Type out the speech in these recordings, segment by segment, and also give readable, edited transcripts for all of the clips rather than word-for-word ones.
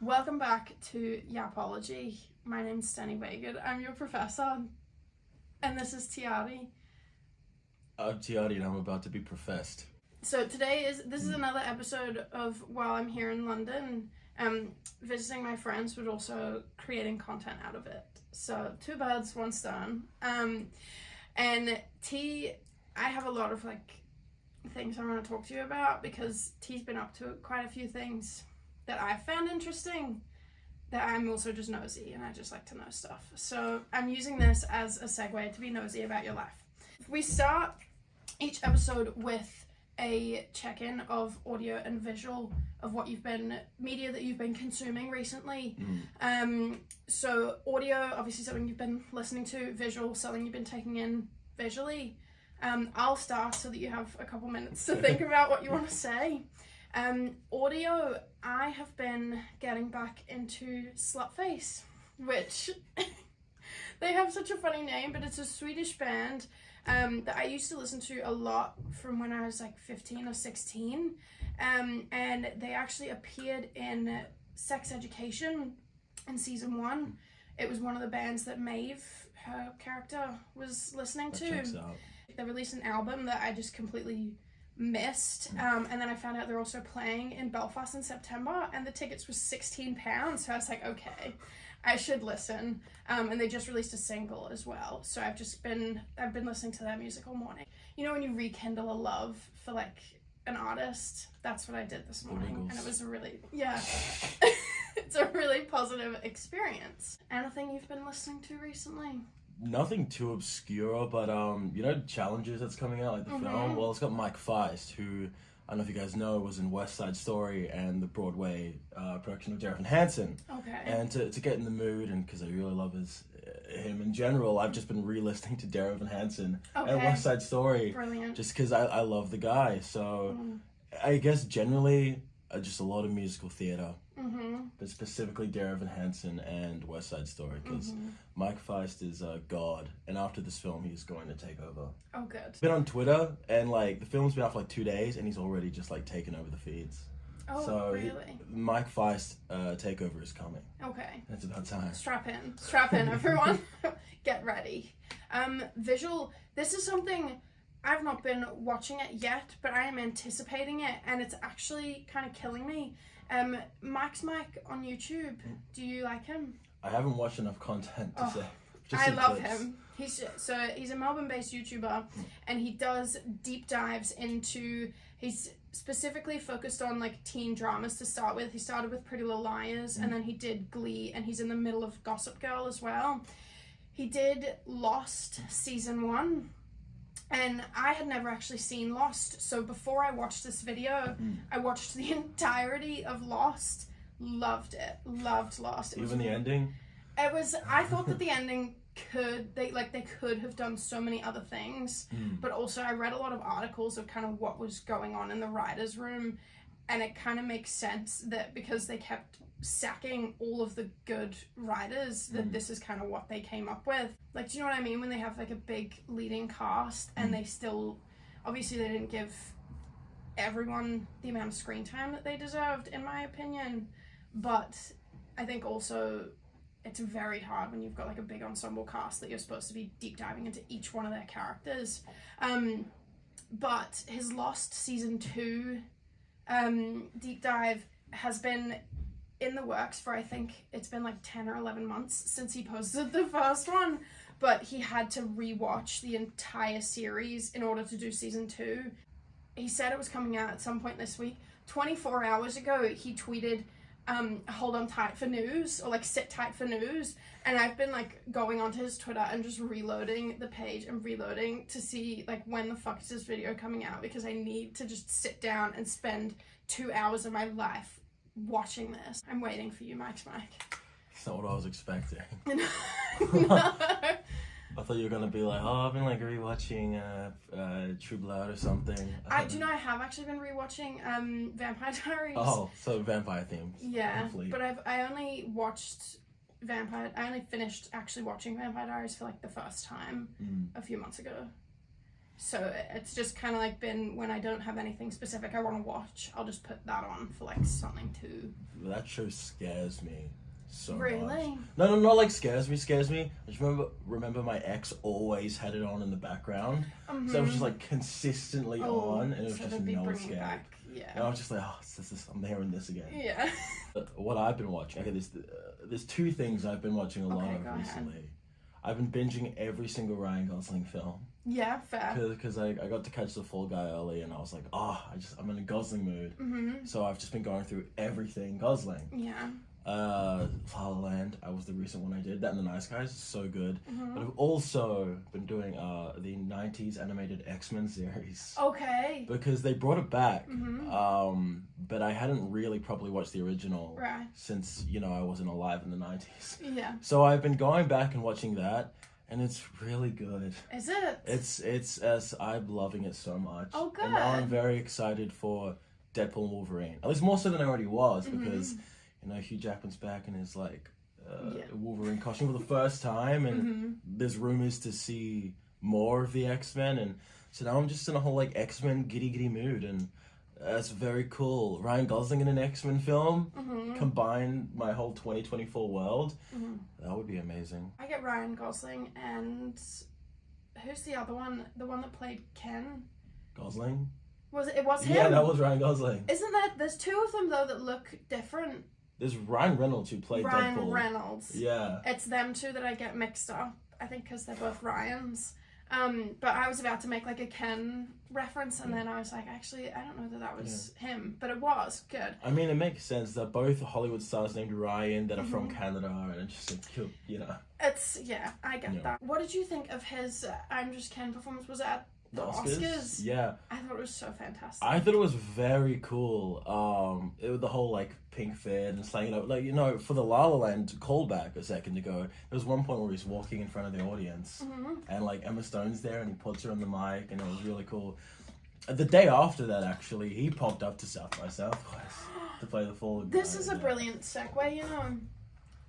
Welcome back to YAPPOLOGY. My name's Stenny Wagood. I'm your professor, and this is Tiare. I'm Tiare, and I'm about to be professed. So this is another episode of while I'm here in London, visiting my friends, but also creating content out of it. So 2 birds, 1 stone. And T, I have a lot of things I want to talk to you about because T's been up to quite a few things that I found interesting, that I'm also just nosy and I just like to know stuff. So I'm using this as a segue to be nosy about your life. We start each episode with a check-in of audio and visual of what media that you've been consuming recently. So audio, obviously something you've been listening to, visual, something you've been taking in visually. I'll start so that you have a couple minutes to think about what you want to say. Audio, I have been getting back into Slutface, which they have such a funny name, but it's a Swedish band that I used to listen to a lot from when I was 15 or 16, and they actually appeared in Sex Education in season 1. It was one of the bands that Maeve, her character, was listening to. Checks out. They released an album that I just completely missed, and then I found out they're also playing in Belfast in September, and the tickets were £16, so I was like, okay, I should listen. And they just released a single as well, so I've been listening to their music all morning. You know when you rekindle a love for an artist? That's what I did this morning, and it was it's a really positive experience. Anything you've been listening to recently? Nothing too obscure, but Challenges that's coming out, the film. Well, it's got Mike Feist, who I don't know if you guys know was in West Side Story and the Broadway production of Dear Evan Hansen. Okay. And to get in the mood, and because I really love him in general, I've just been re-listening to Dear Evan Hansen and West Side Story. Brilliant. Just because I love the guy. So I guess generally just a lot of musical theater. But specifically Tiare Brooks and West Side Story, because Mike Feist is God, and after this film he's going to take over. Oh, good. Been on Twitter, and the film's been out for 2 days, and he's already just taken over the feeds. Oh, so really? Mike Feist takeover is coming. Okay. It's about time. Strap in, everyone. Get ready. Visual. This is something I've not been watching it yet, but I am anticipating it, and it's actually kind of killing me. Max Mike on YouTube. Do you like him? I haven't watched enough content to say. I love him. He's a Melbourne-based YouTuber, and he does deep dives into. He's specifically focused on teen dramas to start with. He started with Pretty Little Liars, and then he did Glee, and he's in the middle of Gossip Girl as well. He did Lost season 1. And I had never actually seen Lost, so before I watched this video, I watched the entirety of Lost. Loved it. Loved Lost. Even the ending? I thought that the ending they could have done so many other things, but also I read a lot of articles of kind of what was going on in the writer's room, and it kind of makes sense that because they kept sacking all of the good writers, that this is kind of what they came up with. Do you know what I mean? When they have a big leading cast and they still, obviously they didn't give everyone the amount of screen time that they deserved, in my opinion, but I think also it's very hard when you've got a big ensemble cast that you're supposed to be deep diving into each one of their characters. But his Lost season 2 deep dive has been in the works for, I think it's been 10 or 11 months since he posted the first one, but he had to rewatch the entire series in order to do season 2. He said it was coming out at some point this week. 24 hours ago he tweeted hold on tight for news, or sit tight for news, and I've been going onto his Twitter and just reloading the page and reloading to see when the fuck is this video coming out, because I need to just sit down and spend 2 hours of my life watching this. I'm waiting for you, Mike. That's not what I was expecting. No. I thought you were gonna be I've been rewatching True Blood or something. I have actually been rewatching Vampire Diaries. Oh, so vampire themed. Yeah, hopefully. But I only finished actually watching Vampire Diaries for the first time a few months ago. So it's just kind of like been when I don't have anything specific I want to watch, I'll just put that on for like something to. That show scares me so Really? much. No, not like scares me. I just remember my ex always had it on in the background, so it was just like consistently on, and it was just no escape. Yeah. And I was just like, oh, I'm hearing this again. Yeah. What I've been watching, okay, there's two things I've been watching a lot of recently. Ahead. I've been binging every single Ryan Gosling film. Yeah, fair. Because I got to catch The Fall Guy early, and I was like, I'm in a Gosling mood. So I've just been going through everything Gosling. Yeah. La La Land, I was the recent one I did. That and The Nice Guys, so good. But I've also been doing the 90s animated X-Men series. Okay. Because they brought it back. But I hadn't really properly watched the original since, I wasn't alive in the 90s. Yeah. So I've been going back and watching that, and it's really good. Is it? I'm loving it so much. Oh, good. And now I'm very excited for Deadpool and Wolverine. At least more so than I already was, because Hugh Jackman's back in his Wolverine costume for the first time, and there's rumors to see more of the X-Men, and so now I'm just in a whole X-Men giddy mood, and that's very cool. Ryan Gosling in an X-Men film, combine my whole 2024 world, that would be amazing. I get Ryan Gosling, and who's the other one? The one that played Ken? Gosling? It was him? Yeah, that was Ryan Gosling. Isn't that, there's two of them though that look different. There's Ryan Reynolds who played Deadpool. Ryan Reynolds. Yeah. It's them two that I get mixed up. I think because they're both Ryans. But I was about to make a Ken reference, and then I was like, actually, I don't know that was him, but it was good. I mean, it makes sense. They're both Hollywood stars named Ryan that are from Canada, and it's just cute, It's, I get that. What did you think of his I'm Just Ken performance? Was it at the Oscars? Yeah. I thought it was so fantastic. I thought it was very cool. It was the whole pink fit and slang it up. For the La La Land callback a second ago, there was one point where he's walking in front of the audience and Emma Stone's there and he puts her on the mic, and it was really cool. The day after that, actually, he popped up to South by Southwest to play the Fall Guy. This is a brilliant segue,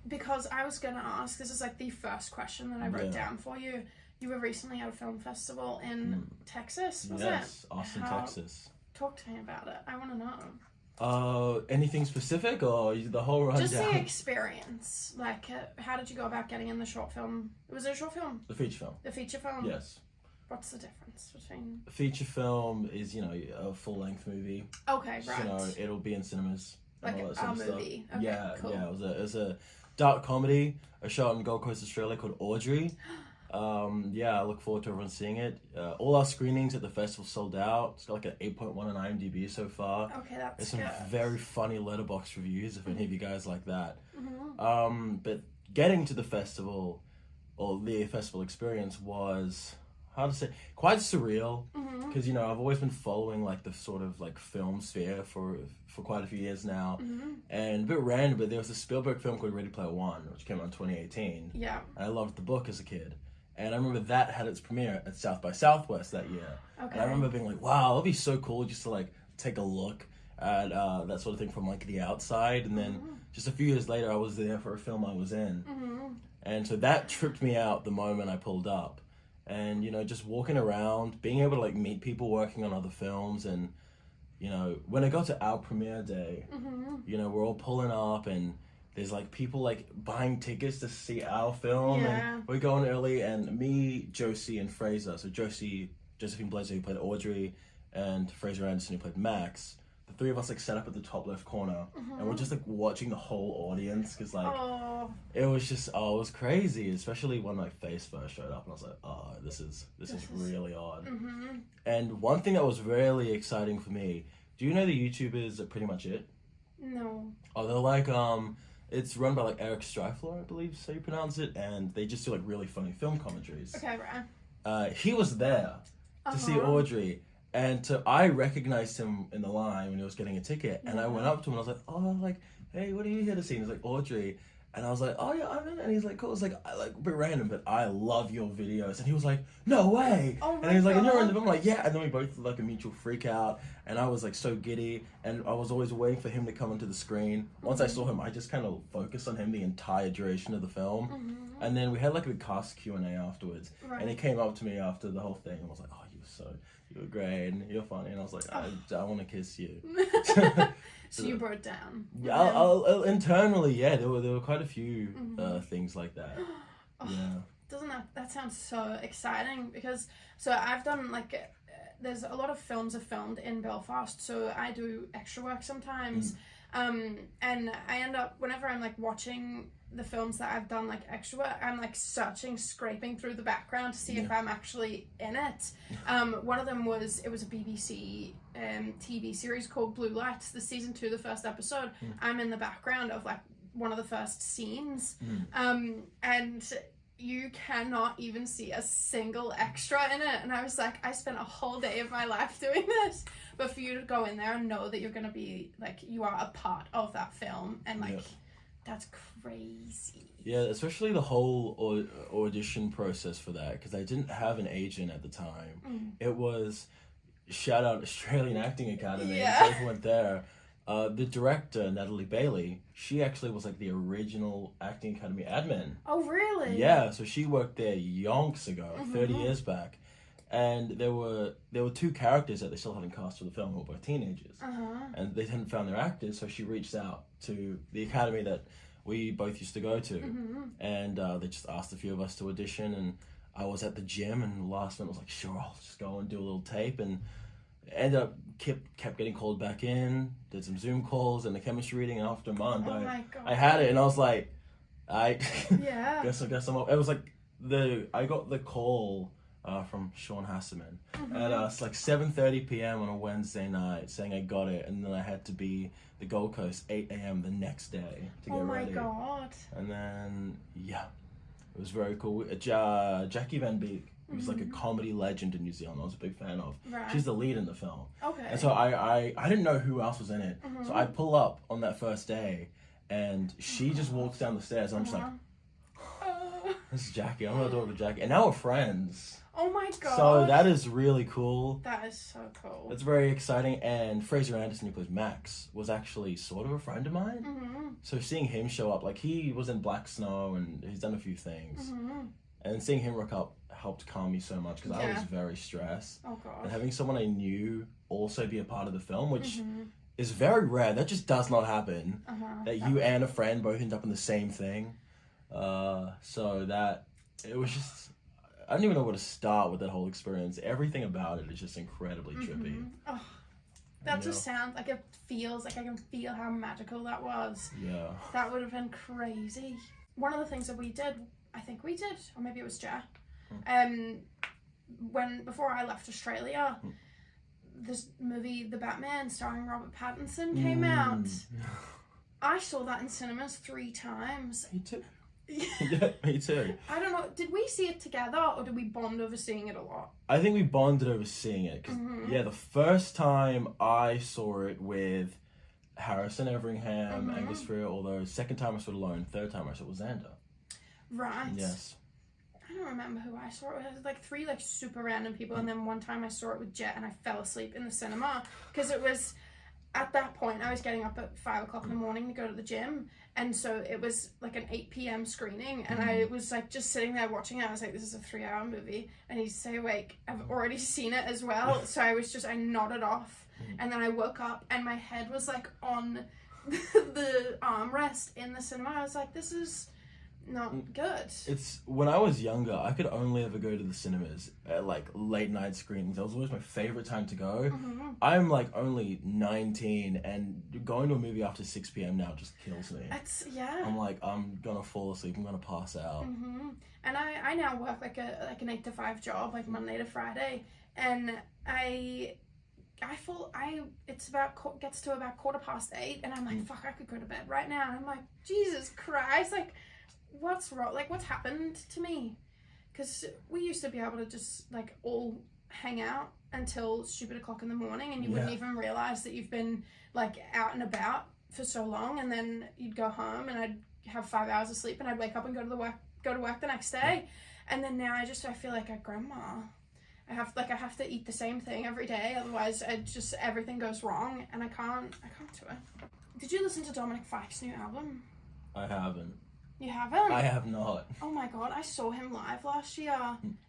because I was going to ask, this is the first question that I wrote down for you. You were recently at a film festival in Texas, was it? Yes, Austin, Texas. Talk to me about it. I want to know. Anything specific or the whole rundown? Just the experience. How did you go about getting in the short film? Was it a short film? The feature film. The feature film? Yes. What's the difference between... A feature film is, a full-length movie. Okay, right. So, it'll be in cinemas. Like a movie. Okay, yeah, cool. Yeah, it was a dark comedy, a shot in Gold Coast, Australia called Audrey. I look forward to everyone seeing it. All our screenings at the festival sold out. It's got an 8.1 on IMDb so far. Okay, that's There's some good. very funny Letterboxd reviews if any of you guys like that. But getting to the festival, or the festival experience, was, quite surreal. Because, I've always been following the sort of film sphere for quite a few years now. And a bit random, but there was a Spielberg film called Ready Player One, which came out in 2018. Yeah. And I loved the book as a kid. And I remember that had its premiere at South by Southwest that year. Okay. And I remember being like, wow, it'd be so cool just to take a look at that sort of thing from the outside. And then just a few years later, I was there for a film I was in. And so that tripped me out the moment I pulled up. And, just walking around, being able to meet people working on other films. And, when I got to our premiere day, we're all pulling up and there's people buying tickets to see our film, and we're going early, and me, Josie, and Fraser. So Josephine Blazer, who played Audrey, and Fraser Anderson, who played Max. The three of us set up at the top left corner, and we're just watching the whole audience because it was just it was crazy, especially when my face first showed up, and I was like, oh, this is really odd. And one thing that was really exciting for me. Do you know the YouTubers are Pretty Much It? No. Oh, they're it's run by Eric Streifler, I believe, so you pronounce it, and they just do really funny film commentaries. Okay, right. He was there to see Audrey, and I recognized him in the line when he was getting a ticket, and I went up to him and I was like, oh, hey, what are you here to see? And he's like, Audrey. And I was like, oh yeah, I'm in. And he's like, cool. It's a bit random, but I love your videos. And he was like, no way. Oh my and he's like, God. and you're in the film. I'm like, yeah. And then we both did a mutual freak out. And I was so giddy. And I was always waiting for him to come onto the screen. Once I saw him, I just kind of focused on him the entire duration of the film. And then we had a cast Q&A afterwards. Right. And he came up to me after the whole thing and was like, oh, you were so you were great and you're funny. And I was like, I want to kiss you. So you broke down. Yeah, I'll internally, yeah, there were quite a few things like that. Yeah. Doesn't that sounds so exciting? Because so I've done like there's a lot of films are filmed in Belfast, so I do extra work sometimes. And I end up, whenever I'm like watching the films that I've done like extra work, I'm like scraping through the background to see if I'm actually in it. One of them was a BBC TV series called Blue Lights. The season 2, the first episode, I'm in the background of like one of the first scenes. And you cannot even see a single extra in it. And I was like, I spent a whole day of my life doing this. But for you to go in there and know that you're going to be, like, you are a part of that film. And, like, that's crazy. Yeah, especially the whole audition process for that. Because I didn't have an agent at the time. It was, shout out Australian Acting Academy. Yeah. I went there. The director, Natalie Bailey, she actually was like the original Acting Academy admin. Oh, really? Yeah, so she worked there yonks ago, 30 years back. And there were 2 characters that they still hadn't cast for the film who were both teenagers. And they hadn't found their actors, so she reached out to the academy that we both used to go to. And they just asked a few of us to audition. And I was at the gym, and last minute I was like, sure, I'll just go and do a little tape. And ended up kept getting called back in, did some Zoom calls and the chemistry reading, and after a month I had it, and I was like, guess I'm up. It was like I got the call from Sean Hasselman at like 7:30 p.m. on a Wednesday night saying I got it, and then I had to be the Gold Coast 8 a.m. the next day to get ready. Oh my god. And then it was very cool. Jackie Van Beek, who's like a comedy legend in New Zealand, I was a big fan of. Right. She's the lead in the film. Okay. And so I didn't know who else was in it. So I pull up on that first day, and she just walks down the stairs, and I'm just like, this is Jackie. I'm gonna do it with Jackie. And now we're friends. Oh my god. So that is really cool. That is so cool. It's very exciting. And Fraser Anderson, who plays Max, was actually sort of a friend of mine. So seeing him show up, like he was in Black Snow and he's done a few things. And seeing him rock up helped calm me so much because I was very stressed. Oh god. And having someone I knew also be a part of the film, which is very rare. That just does not happen. That you and a friend both end up in the same thing. So that, it was just, I don't even know where to start with that whole experience. Everything about it is just incredibly trippy. Oh, that just sounds like, it feels like I can feel how magical that was. Yeah. That would have been crazy. One of the things that we did, I think we did, or maybe it was Jack, before I left Australia, this movie, The Batman, starring Robert Pattinson, came out. I saw that in cinemas 3 times. Me too. Yeah, me too. I don't know, did we see it together or did we bond over seeing it a lot? I think we bonded over seeing it. Cause, the first time I saw it with Harrison Everingham, Angus Freer, although second time I saw it alone, third time I saw it with Xander. Right. Yes. I don't remember who I saw it with. It was like 3 like super random people, and then one time I saw it with Jet and I fell asleep in the cinema because it was, at that point I was getting up at 5 o'clock in the morning to go to the gym, and so it was like an 8 p.m. screening, and I was like just sitting there watching it. I was like, this is a 3-hour movie, I need to stay awake, I've already seen it as well. So I nodded off, and then I woke up and my head was like on the armrest in the cinema. I was like, this is not good. It's, when I was younger, I could only ever go to the cinemas at like late night screenings. That was always my favorite time to go. I'm like only 19, and going to a movie after 6 p.m. now just kills me. I'm like, I'm gonna fall asleep, I'm gonna pass out. And I now work like an 8 to 5 job, like Monday to Friday, and gets to about 8:15, and I'm like, fuck, I could go to bed right now. And I'm like, Jesus Christ, like, what's wrong? Like, what's happened to me? Because we used to be able to just like all hang out until stupid o'clock in the morning, and you wouldn't even realize that you've been like out and about for so long, and then you'd go home and I'd have 5 hours of sleep, and I'd wake up and go to work the next day. And then now I feel like a grandma. I have to eat the same thing every day, otherwise everything goes wrong, and I can't do it. Did you listen to Dominic Fike's new album? I haven't. You haven't? I have not. Oh my god, I saw him live last year.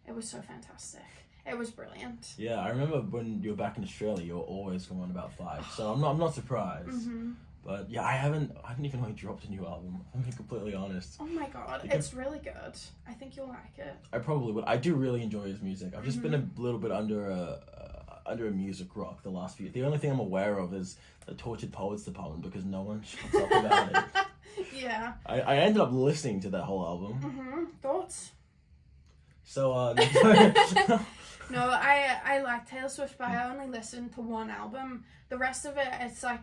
It was so fantastic. It was brilliant. Yeah, I remember when you were back in Australia, you were always going on about 5. So I'm not surprised. Mm-hmm. But yeah, I didn't even know he dropped a new album. I'm being completely honest. Oh my god, it's really good. I think you'll like it. I probably would. I do really enjoy his music. I've just been a little bit under a music rock the last few. The only thing I'm aware of is the Tortured Poets department because no one shuts up about it. Yeah. I ended up listening to that whole album. Mm-hmm. Thoughts? So No, I like Taylor Swift, but I only listened to one album. The rest of it, it's like,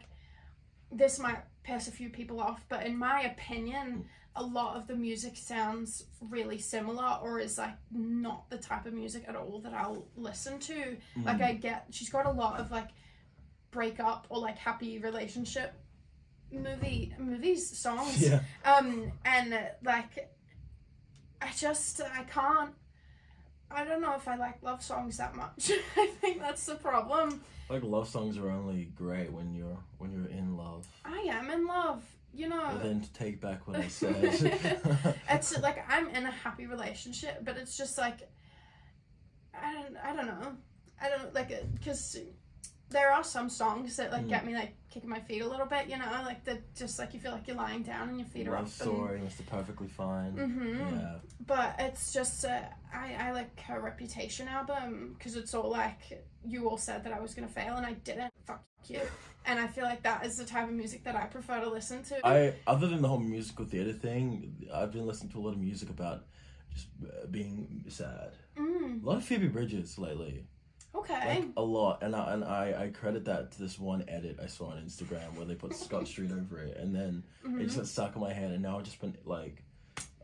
this might piss a few people off, but in my opinion, a lot of the music sounds really similar or is like not the type of music at all that I'll listen to. Like she's got a lot of like breakup or like happy relationship movies songs. Yeah. And like I don't know if I like love songs that much. I think that's the problem. Like love songs are only great when you're in love. I am in love, you know. But then to take back what I said. It's like I'm in a happy relationship, but it's just like I don't know. I don't like it because there are some songs that like get me like kicking my feet a little bit, you know, like that just like you feel like you're lying down and your feet are up. Love Story, Mr. Perfectly Fine. Yeah. But it's just I like her Reputation album because it's all like you all said that I was gonna fail and I didn't. Fuck you. And I feel like that is the type of music that I prefer to listen to. Other than the whole musical theatre thing, I've been listening to a lot of music about just being sad. A lot of Phoebe Bridgers lately. Okay. Like a lot, and I credit that to this one edit I saw on Instagram where they put Scott Street over it, and then it just got stuck in my head, and now I've just been like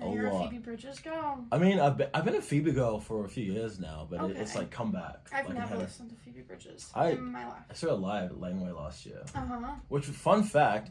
a You're lot. a Phoebe Bridgers girl. I mean, I've been a Phoebe girl for a few years now, but it's like come back. I've like, never listened to Phoebe Bridgers in my life. I saw her live at Laneway last year. Uh-huh. Which, fun fact,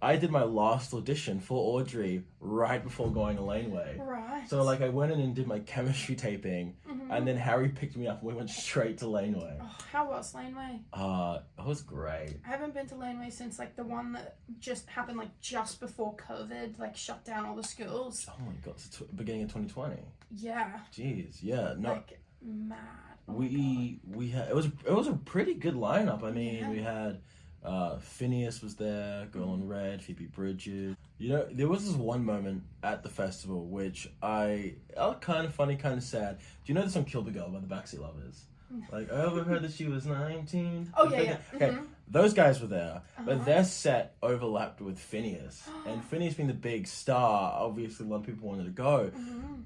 I did my last audition for Audrey right before going to Laneway. Right. So like I went in and did my chemistry taping, and then Harry picked me up and we went straight to Laneway. Oh, how was Laneway? It was great. I haven't been to Laneway since like the one that just happened like just before COVID, like shut down all the schools. Oh my god, it's beginning of 2020. Yeah. Jeez, yeah, no. Like mad. Oh we had it was a pretty good lineup. I mean, we had Phineas was there, Girl in Red, Phoebe Bridgers. You know, there was this one moment at the festival which kind of funny, kind of sad. Do you know the song "Kill the Girl" by the Backseat Lovers? Like, I overheard that she was 19. Oh, yeah. Okay, those guys were there, but their set overlapped with Phineas. And Phineas being the big star, obviously a lot of people wanted to go.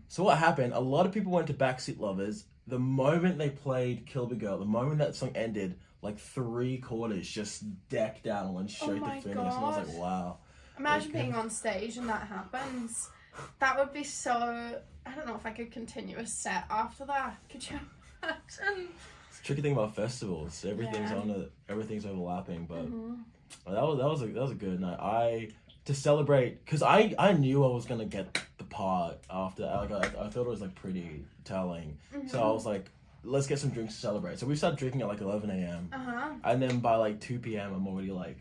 So what happened, a lot of people went to Backseat Lovers. The moment they played Kill the Girl, the moment that song ended, like 3/4 just decked out and went straight to Phineas. And I was like, wow. Imagine being on stage and that happens. That would be so... I don't know if I could continue a set after that. Could you imagine? It's the tricky thing about festivals. Everything's overlapping, but that was a good night. To celebrate, because I knew I was gonna get the part after. Like I thought it was like pretty telling. So I was like, let's get some drinks to celebrate. So we started drinking at like 11 a.m. And then by like 2 p.m. I'm already like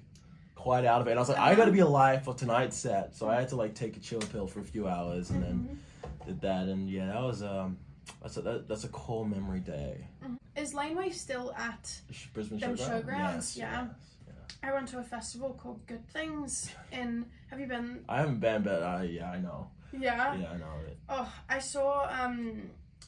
quite out of it. And I was like, I gotta be alive for tonight's set. So I had to like take a chill pill for a few hours and then did that. And yeah, that was that's a core memory day. Is Laneway still at Brisbane them Yes, showgrounds? Yeah. yes. I went to a festival called Good Things in... Have you been? I haven't been, but I know. Yeah? Yeah, I know it. Oh, I saw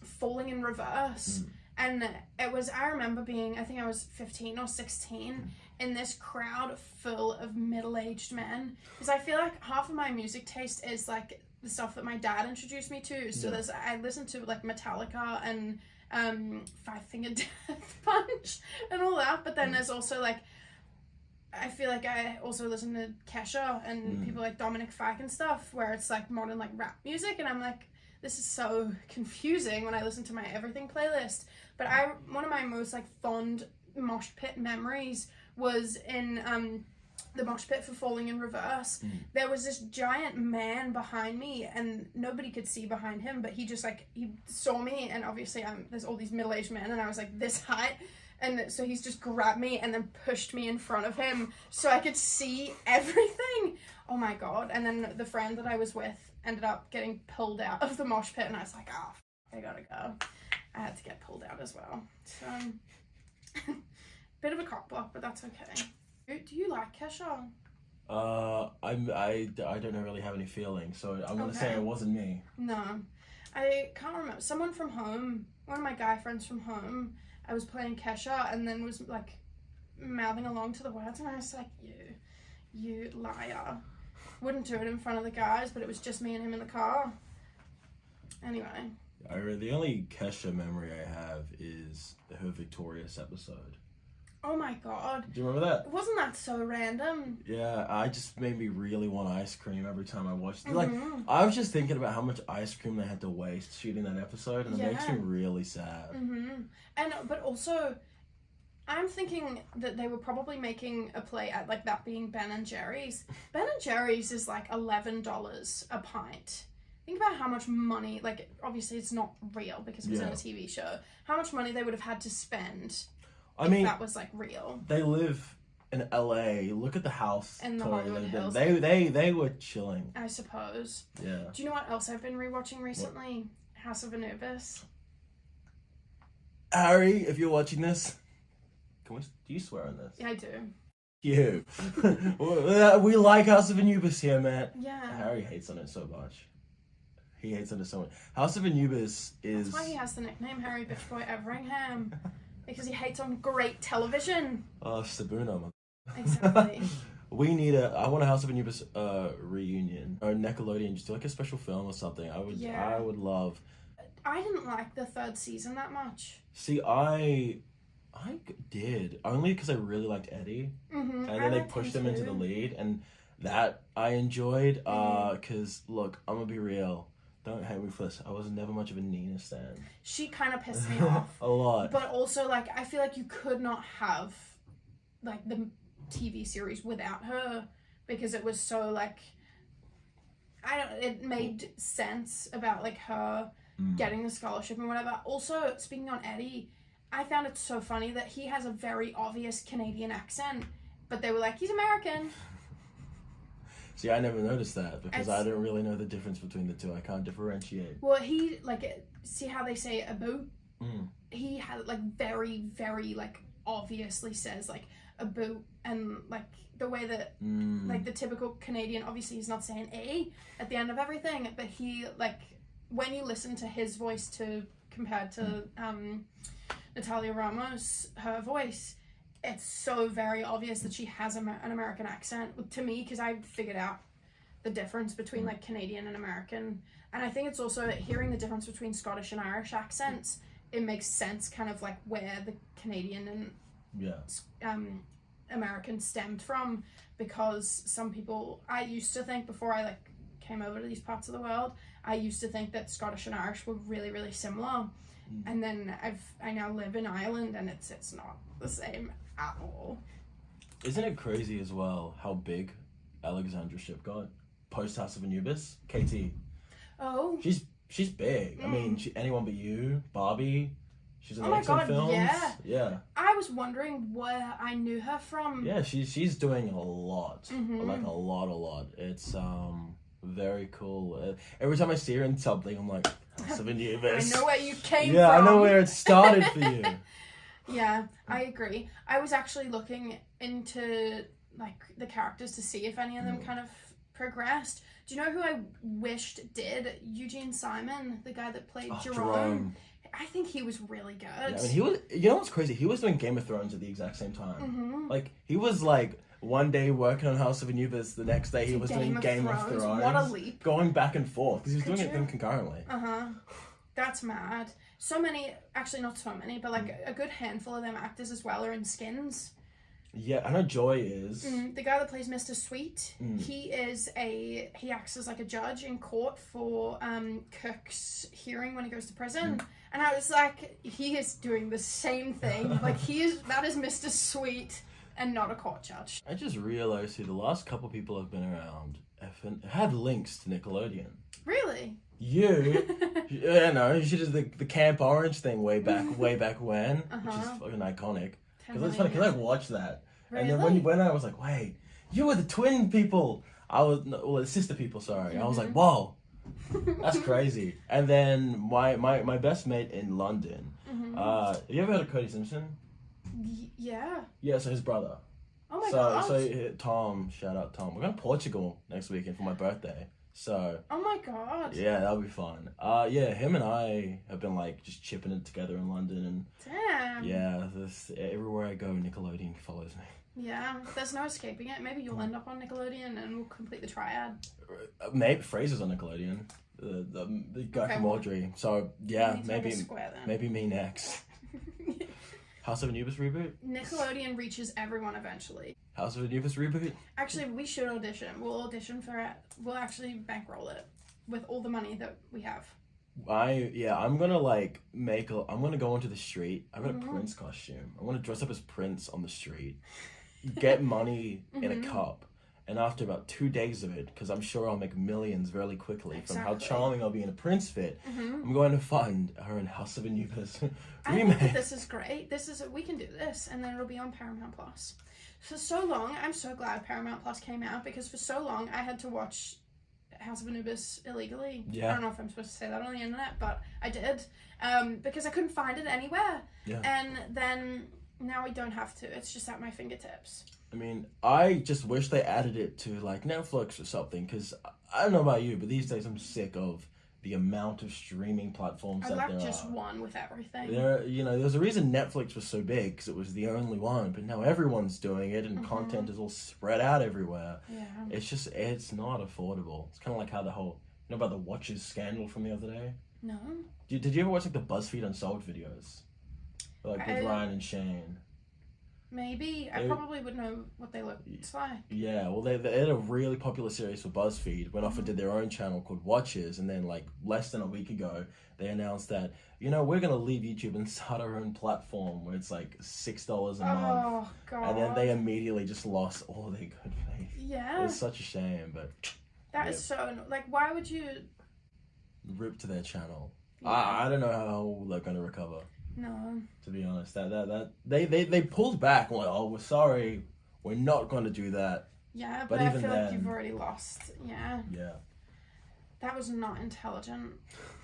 Falling in Reverse. And it was... I remember being... I think I was 15 or 16 in this crowd full of middle-aged men. Because I feel like half of my music taste is like the stuff that my dad introduced me to. So I listened to like Metallica and Five Finger Death Punch and all that. But then there's also like... I feel like I also listen to Kesha and people like Dominic Fike and stuff where it's like modern like rap music and I'm like, this is so confusing when I listen to my everything playlist. But one of my most like fond mosh pit memories was in the mosh pit for Falling in Reverse. There was this giant man behind me and nobody could see behind him, but he just like, he saw me and obviously there's all these middle-aged men and I was like this height. And so he's just grabbed me and then pushed me in front of him so I could see everything. Oh my god. And then the friend that I was with ended up getting pulled out of the mosh pit and I was like, oh, I gotta go. I had to get pulled out as well. So, bit of a cock block, but that's okay. Do you like Kesha? I don't really have any feelings, so I'm gonna say it wasn't me. No, I can't remember. Someone from home, one of my guy friends from home, I was playing Kesha and then was like mouthing along to the words, and I was like, you liar. Wouldn't do it in front of the guys, but it was just me and him in the car. Anyway. The only Kesha memory I have is her Victorious episode. Oh my god. Do you remember that? Wasn't that so random? Yeah, I just made me really want ice cream every time I watched it. Like, I was just thinking about how much ice cream they had to waste shooting that episode, and it makes me really sad. But also, I'm thinking that they were probably making a play at like that being Ben and Jerry's. Ben and Jerry's is like $11 a pint. Think about how much money, like obviously it's not real because it was in a TV show, how much money they would have had to spend if that was like real. They live in LA. Look at the house. In the Hollywood Hills. They were chilling. I suppose. Yeah. Do you know what else I've been rewatching recently? What? House of Anubis. Harry, if you're watching this, do you swear on this? Yeah, I do. You. We like House of Anubis here, man. Yeah. Harry hates on it so much. He hates on it so much. House of Anubis is... That's why he has the nickname Harry Bitch Boy Everingham. Because he hates on great television. Sabuna. Exactly. I want a House of Anubis reunion. Or Nickelodeon, just do like a special film or something. I would love... I didn't like the third season that much. See, I did. Only because I really liked Eddie. And then they pushed him into the lead. And that I enjoyed. Because, look, I'm going to be real. Don't hate me for this. I was never much of a Nina stan. She kind of pissed me off. A lot. But also, like, I feel like you could not have, like, the TV series without her. Because it was so, like... It made sense about, like, her getting the scholarship and whatever. Also, speaking on Eddie, I found it so funny that he has a very obvious Canadian accent. But they were like, he's American. See, I never noticed that because I don't really know the difference between the two. I can't differentiate. Well, he, like, see how they say a boot? He had, like, very, very, like, obviously says, like, a boot. And, like, the way that, like, the typical Canadian, obviously he's not saying A at the end of everything. But he, like, when you listen to his voice compared to Natalia Ramos, her voice... It's so very obvious that she has an American accent to me because I figured out the difference between like Canadian and American, and I think it's also hearing the difference between Scottish and Irish accents. It makes sense, kind of like where the Canadian and American stemmed from, because some people I used to think before I like came over to these parts of the world, I used to think that Scottish and Irish were really, really similar, and then I now live in Ireland and it's not the same at all. Isn't it crazy as well how big Alexandra Shipp got post House of Anubis? KT. Oh. She's big. I mean, Anyone But You, Barbie. She's in the X-Men films. Yeah. I was wondering where I knew her from. Yeah, she's doing a lot. Like a lot. It's very cool. Every time I see her in something, I'm like, House of Anubis. I know where you came from. Yeah, I know where it started for you. Yeah, I agree. I was actually looking into like the characters to see if any of them kind of progressed. Do you know who I wished did? Eugene Simon, the guy that played Jerome. I think he was really good. Yeah, I mean, he was. You know what's crazy? He was doing Game of Thrones at the exact same time. Like he was like one day working on House of Anubis, the next day he was doing Game of Thrones. What a leap! Going back and forth because he was doing it concurrently. That's mad. So many, actually not so many, but like a good handful of them actors as well are in Skins. Yeah, I know Joy is. The guy that plays Mr. Sweet, he acts as like a judge in court for Kirk's hearing when he goes to prison. And I was like, he is doing the same thing. Like that is Mr. Sweet and not a court judge. I just realized who the last couple people have been around had links to Nickelodeon. Really? You know, she did the Camp Orange thing way back when, which is fucking iconic. Because it's funny, because I watched that. Really? And then when I was like, wait, you were the twin people. The sister people, sorry. I was like, whoa, That's crazy. And then my best mate in London. Have you ever heard of Cody Simpson? Yeah. Yeah, so his brother. Oh my god. So Tom, shout out Tom. We're going to Portugal next weekend for my birthday. So. Oh my god. Yeah, that'll be fun. Yeah, him and I have been like just chipping it together in London, and damn. yeah, everywhere I go, Nickelodeon follows me. Yeah, there's no escaping it. Maybe you'll end up on Nickelodeon and we'll complete the triad. Maybe Fraser's on Nickelodeon. The guy from Audrey. So yeah, maybe me next. House of Anubis reboot? Nickelodeon reaches everyone eventually. House of Anubis reboot? Actually, we should audition. We'll audition for it. We'll actually bankroll it with all the money that we have. I'm gonna I'm gonna go onto the street. I've got a Prince costume. I'm gonna dress up as Prince on the street, get money in a cup, and after about 2 days of it, because I'm sure I'll make millions really quickly from how charming I'll be in a Prince fit, I'm going to fund her in House of Anubis remake. I think this is great. We can do this, and then it'll be on Paramount Plus. For so long, I'm so glad Paramount Plus came out, because for so long I had to watch House of Anubis illegally. Yeah. I don't know if I'm supposed to say that on the internet, but I did, because I couldn't find it anywhere. Yeah. And then now we don't have to. It's just at my fingertips. I mean, I just wish they added it to like Netflix or something, because I don't know about you, but these days I'm sick of the amount of streaming platforms that there are. I like just one with everything. There's a reason Netflix was so big, because it was the only one, but now everyone's doing it, and content is all spread out everywhere. Yeah. It's not affordable. It's kind of like how the whole, about the Watches scandal from the other day? No. Did you ever watch like the BuzzFeed Unsolved videos? Like with Ryan and Shane? Maybe. I probably would know what they look like. Yeah, well, they had a really popular series for BuzzFeed, went off and did their own channel called Watches, and then like less than a week ago, they announced that, we're going to leave YouTube and start our own platform where it's like $6 a month. Oh, God. And then they immediately just lost all their good faith. Yeah. It was such a shame, but... That is so... Like, why would you... Rip to their channel. Yeah. I don't know how they're going to recover. No. To be honest, they pulled back. Like, oh, we're sorry, we're not going to do that. Yeah, but I feel like you've already lost. Yeah. Yeah. That was not intelligent.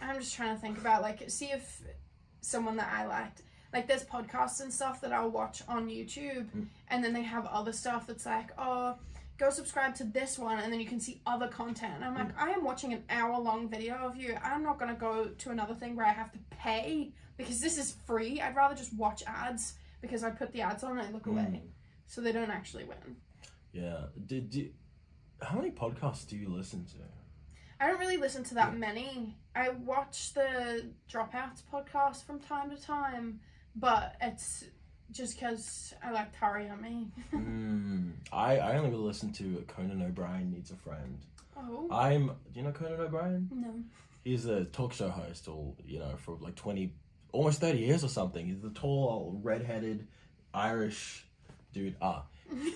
I'm just trying to think about see if someone that I liked, like there's podcasts and stuff that I'll watch on YouTube, and then they have other stuff that's like, oh, go subscribe to this one, and then you can see other content. And I'm like, I am watching an hour-long video of you. I'm not going to go to another thing where I have to pay, because this is free. I'd rather just watch ads, because I put the ads on and I look away. So they don't actually win. Yeah. How many podcasts do you listen to? I don't really listen to that many. I watch the Dropouts podcast from time to time, but it's just because I like Tiare Brooks. I only really listen to Conan O'Brien Needs a Friend. Oh. Do you know Conan O'Brien? No. He's a talk show host, for like 20, almost 30 years or something. He's the tall, red-headed Irish dude.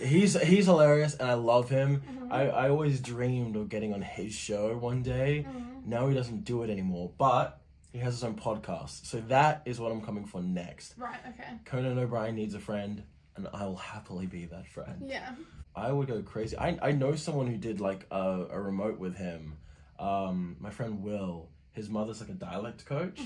He's hilarious, and I love him. I always dreamed of getting on his show one day. Now he doesn't do it anymore, but he has his own podcast. So that is what I'm coming for next. Right, okay. Conan O'Brien Needs a Friend, and I will happily be that friend. Yeah. I would go crazy. I know someone who did like a remote with him. My friend Will, his mother's like a dialect coach.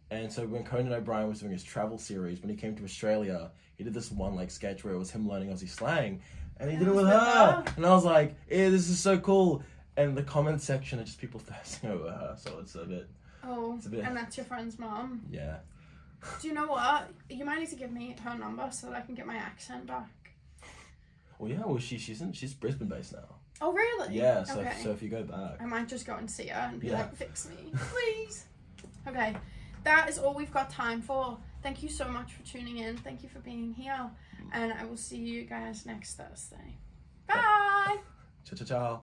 And so when Conan O'Brien was doing his travel series, when he came to Australia, he did this one like sketch where it was him learning Aussie slang, and he did it with her. And I was like, yeah, this is so cool. And the comment section are just people thirsting over her, so it's a bit... Oh, and that's your friend's mom? Yeah. Do you know what? You might need to give me her number so that I can get my accent back. Well, yeah, she's Brisbane based now. Oh, really? Yeah, so if you go back... I might just go and see her and be like, fix me, please. Okay, that is all we've got time for. Thank you so much for tuning in. Thank you for being here. And I will see you guys next Thursday. Bye! Ciao, ciao, ciao.